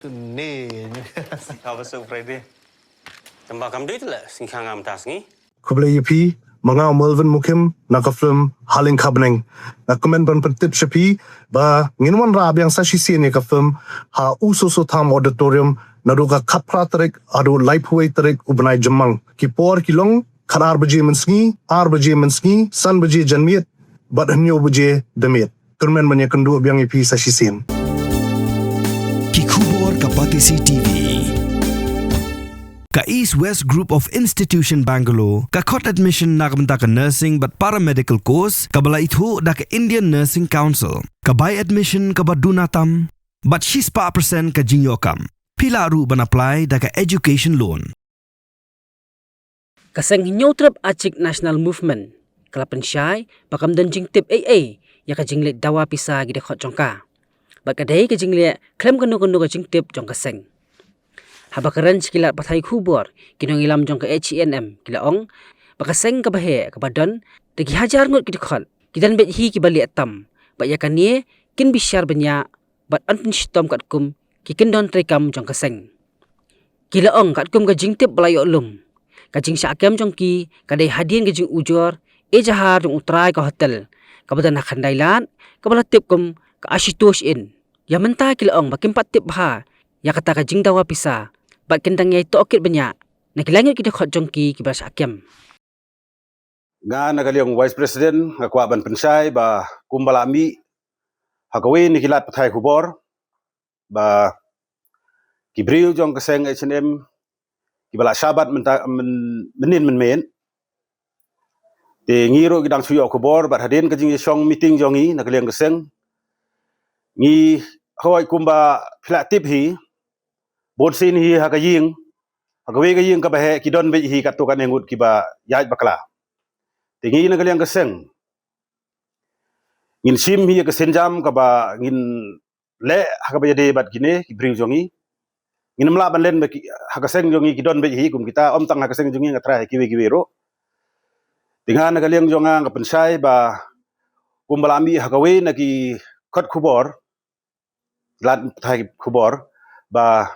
Ni. Apa so Friday? Tambah kam duit lah singkang am tas ni. Kublai yepi manga Melvin Mukim naka film Haling Kabneng na komen ban pentip shepi ba nginwan rab yang sa sisi ni ka film ha ususo tham auditorium na ruga kapra tarik adu lifeway tarik ubnai jemang ki por kilong kanar baje mensngi ar baje mensngi san baje janmiet bat hanyo baje demiet turmen manya kendu biang yepi sa sisin ki khubor kapatisi TV ka East West Group of Institution Bangalore ka khot admission nagamta ka nursing but paramedical course ka bala ithu da ka Indian Nursing Council ka buy admission ka badunatam but shispa percent ka jinyokam pila ru ban apply da ka education loan kaseng nyotrap achik national movement kalapan syai bakam dan jing tip AA ya ka jinglet dawa pisa gide khot jongka bakadai ka jinglet klem kanu ka jing tip jong kaseng habakaran sekilat pathai khubor kinong ilam jong ka HNM kilaong bakaseng ka bahe ka badon degi hajar ngut ki khol kidan bet hi ki bali atam ba ya kanie kin bisyar benya bat anpin stom kat kum ki kin don trekam jong kaseng kilaong kat kum ka jingtip balayo lum ka jing syakam jong ki kadai hadien ka jing ujor jahar jong utrai ka hotel ka badan khandailan ka bala tip kum ka asitosh in ya menta kilaong bakim pat tip ha ya kata ka jing dawa pisa bat kendang yai tokit banyak nak langit kita khot jongki ki bahasa hakim nga nagaliong vice president ngakwa ban pensai ba kumbalami hakawi nikilat pathai khubor ba kibriu jong kaseng H&M kibala sabat menin men te ngiro gidang suyo khubor bat hadin kajing song meeting jongi nagaliong kaseng ngi hoi kumba philatip hi bonsin hi hakaying hakawi kaying kabahe kidon be hi katukan engut kiba yaj bakla tingi na galiang kaseng ngin sim hi kasenjam kaba ngin le hakabaya de bat kine kibring jongi ngin mla ban len hakaseng jongi kidon be hi kum kita om tang hakaseng jongi ngatra kiwi ro tinga na galiang jonga ngapensai ba kumbalami hakawi na ki khot khubor lat thai khubor ba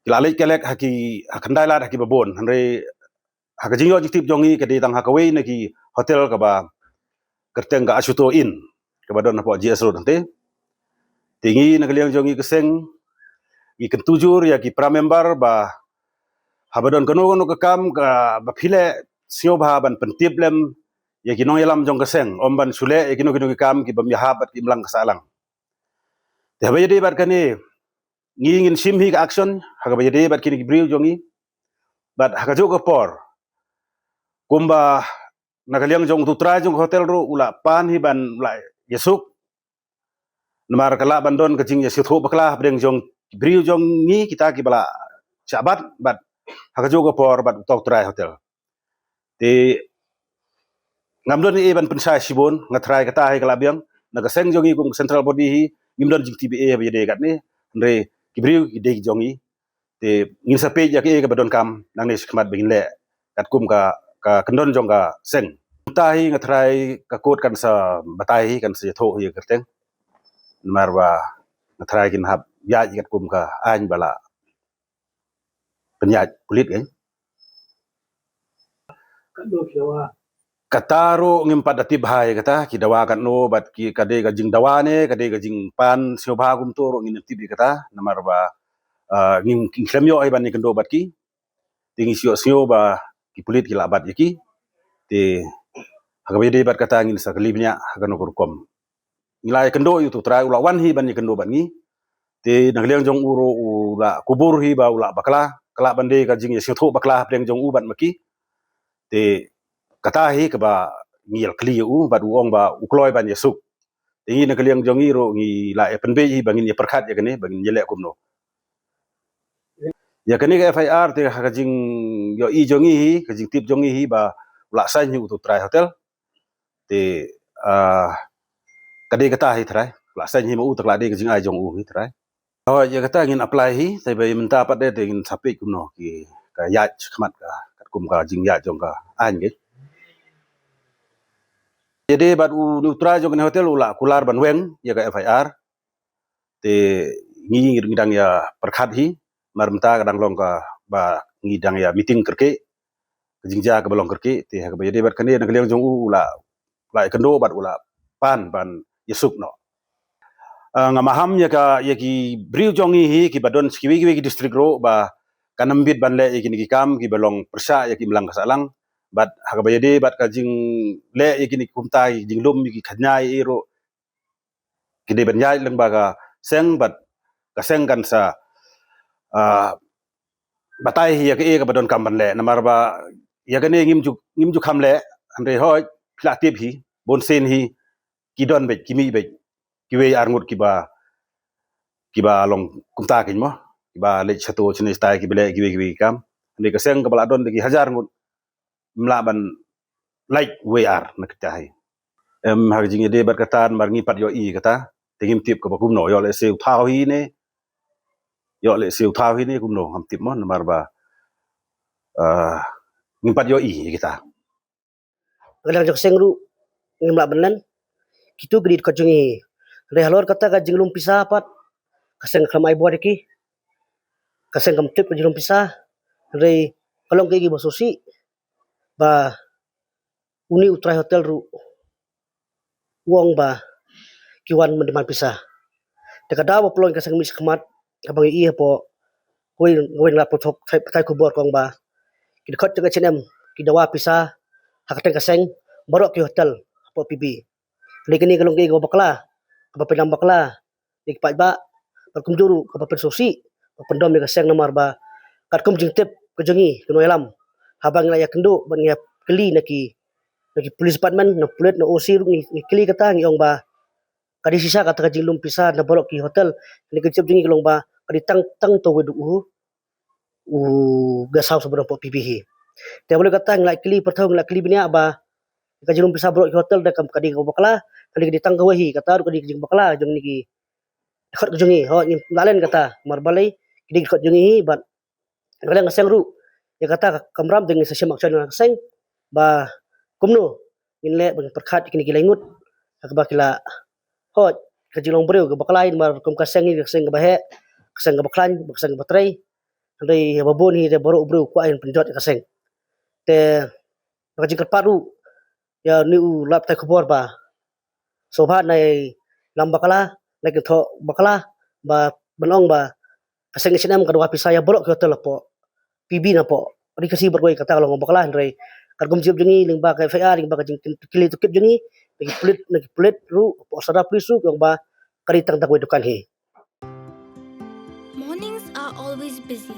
lalai kelek haki hakandai lat haki babon hanre hakajingo jiktip jongi kedi tang hakawei naki hotel ka ba kerteng ka asuto in ka badon po GS road ante tingi nagaliang jongi keseng i kentujur ya ki pramember ba habadon kono ka kam ka ba phile sio ba ban pentip lem ya ki nong elam jong keseng omban sule ya ki no ki kam ki bam yahabat ki mlang kasalang te habaya de bar kane ngingin simhi ka action hakabaya de bat kini briu jongi bat hakajo ka por kumba nagaliang jong tutra jong hotel ro ula pan hi ban ula yesuk namar kala bandon kajing yesutho bakla breng jong briu jong ngi kita ki bala sabat bat hakajo ka por bat tok trai hotel te ngamdon ni ban pensai sibon ngatrai kata hai kala biang nagaseng jongi kum central body hi ngimdon jing TBA habaya de gat ni andre kibriu ide jongi te ngin sape ya ke badon kam nang ne khmat begin le kat kum ka kendon jong ka seng tahi ngatrai ka kot kan sa batai kan se tho hi kerteng marwa ngatrai kin hab ya kat kum ka an bala penyaj kulit kan kado kiawa kataro ngimpat datib hai kata ki dawa kan no bat ki kade ga jing dawane kade ga jing pan sio bagum toro ngin tibi kata namarba ngin klemyo ai ban ni kendo bat ki tingi sio ba ki kulit ki labat yaki te hagabede bat kata ngin sakali bnya hagano kurkom ngilai kendo itu trai ula wan hi ban ni kendo ban ni te nagliang jong uro ula kubur hi ba ula bakla kala bande ka jing sio tho bakla breng jong u ban maki te kata hi ka ba ngil kli u bat uong ba ukloi ban yesuk tingi nagliang jong iro ngi la penbe hi bangin ye perkhat ya kene bangin yele kumno ya kene ka FIR te hakajing yo i jongi hi kajing tip jongi hi ba ula sai nyu tu trai hotel te kade kata hi trai ula sai nyu u takla de kajing ai jong u hi trai oh ya kata ngin apply hi te ba minta pat de ngin sapi kumno ki ka ya khmat ka kat kum ka jing ya jong ka an ge jadi bat u trai jong hotel ula kular ban weng ya ka FIR te ngidang ya perkhat hi marmta kadang long ka ba ngidang ya meeting kerke jingja ka balong kerke ti ha ka jadi bat kane nang liang jong u la kendo bat ula pan yesuk no ngamaham ya ka ya ki briu jongi hi ki badon skiwi ki district ro ba kanambit ban le ya ki kam ki balong persa ya ki melang kasalang bat ha ka jadi bat ka jing le ya ki kumtai jing lum ki khanyai ro ki de ban yai leng ba ka seng bat kaseng kan sa batai hi ya ke ka badon kam ban le namar ba ya gane ngim ju kham le andre hoj platip hi bon sen hi kidon be kimi be kiwe arngut kiba long kumta kin mo kiba le chato chine stai kibele kiwe kam andre kaseng ka baladon de ki hajar ngut mla ban like we ar nak chai har jing de bar katan mar ngi pat yo i kata tingim tip ka bakum no yo le seu thao hi ne yo le siu thao hi ni kum no ham tip mo namar ba ngimpat yo i kita Galang jok sengru ngimla benan kitu grid ko jungi re halor kata ka jinglum pisah pat kaseng khamai bo deki kaseng kam tip jinglum pisah re kalong kegi bososi ba uni utrai hotel ru wong ba kiwan mendeman pisah dekada bo plon kaseng mis khmat abang i po koin la pothok thai kubor kong ba ki khot jaga chenem ki dawa pisah hakateng kaseng barok ki hotel po PB legani kalong kegi go bakla apa penam bakla ik pat ba perkumjuru apa persosi pendom ni kaseng namar ba kat kum jingtep kejengi keno elam habang la yakendo ban ya keli naki police department no pulet no OC ni keli kata ngi ong ba kadi sisa kata ka jinglum pisah na barok ki hotel ni kecep jingi kalong ba kadi tang to wedu gasau sebelum po PB hi dia boleh kata nglai keli perthau nglai keli binia ba ka jinglum pisah barok ki hotel da kam kadi go bakla kadi ditang ka wahi kata kadi jing bakla jong ni khot jungi ho ni lalen kata marbalai kidi khot jungi hi bat ngalang ngaseng ru ya kata kamram dengan sesemak chan ngaseng ba kumno inle bang perkhat kini kilengut akba kila ho kajilong breu ga baklain mar kum kaseng ni kaseng ga bahe kaseng ga baklan kaseng ga batrai andai babon hi de boro breu ku ain penjot kaseng te kajing paru ya ni u lap ta khobor ba sobha nai lam bakala lagi tho bakala ba benong ba kaseng sinam kadwa pisaya borok ke hotel po PB na po ri kasi bergoi kata kalau bakala ndrei kargum jib jengi ling ba ka FIR ling ba ka jing kili tukip jengi nagi pulit ru po sada plisu yang ba kari tang dagwe dukan hi. Mornings are always busy.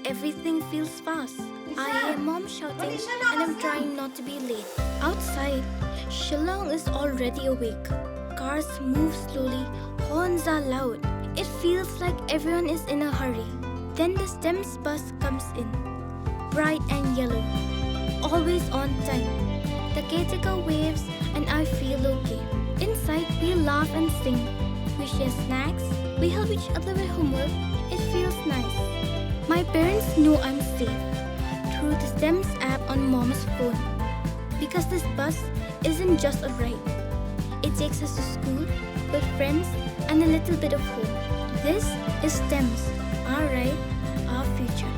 Everything feels fast. I hear mom shouting and I'm trying not to be late. Outside, Shillong is already awake. Cars move slowly, horns are loud. It feels like everyone is in a hurry. Then the STEMS bus comes in, bright and yellow, always on time. The caretaker waves and I feel okay. Inside, we laugh and sing. We share snacks, we help each other with homework. It feels nice. My parents know I'm safe through the STEMS app on mom's phone. Because this bus isn't just a ride. It takes us to school, with friends, and a little bit of hope. This is STEMS, our ride, our future.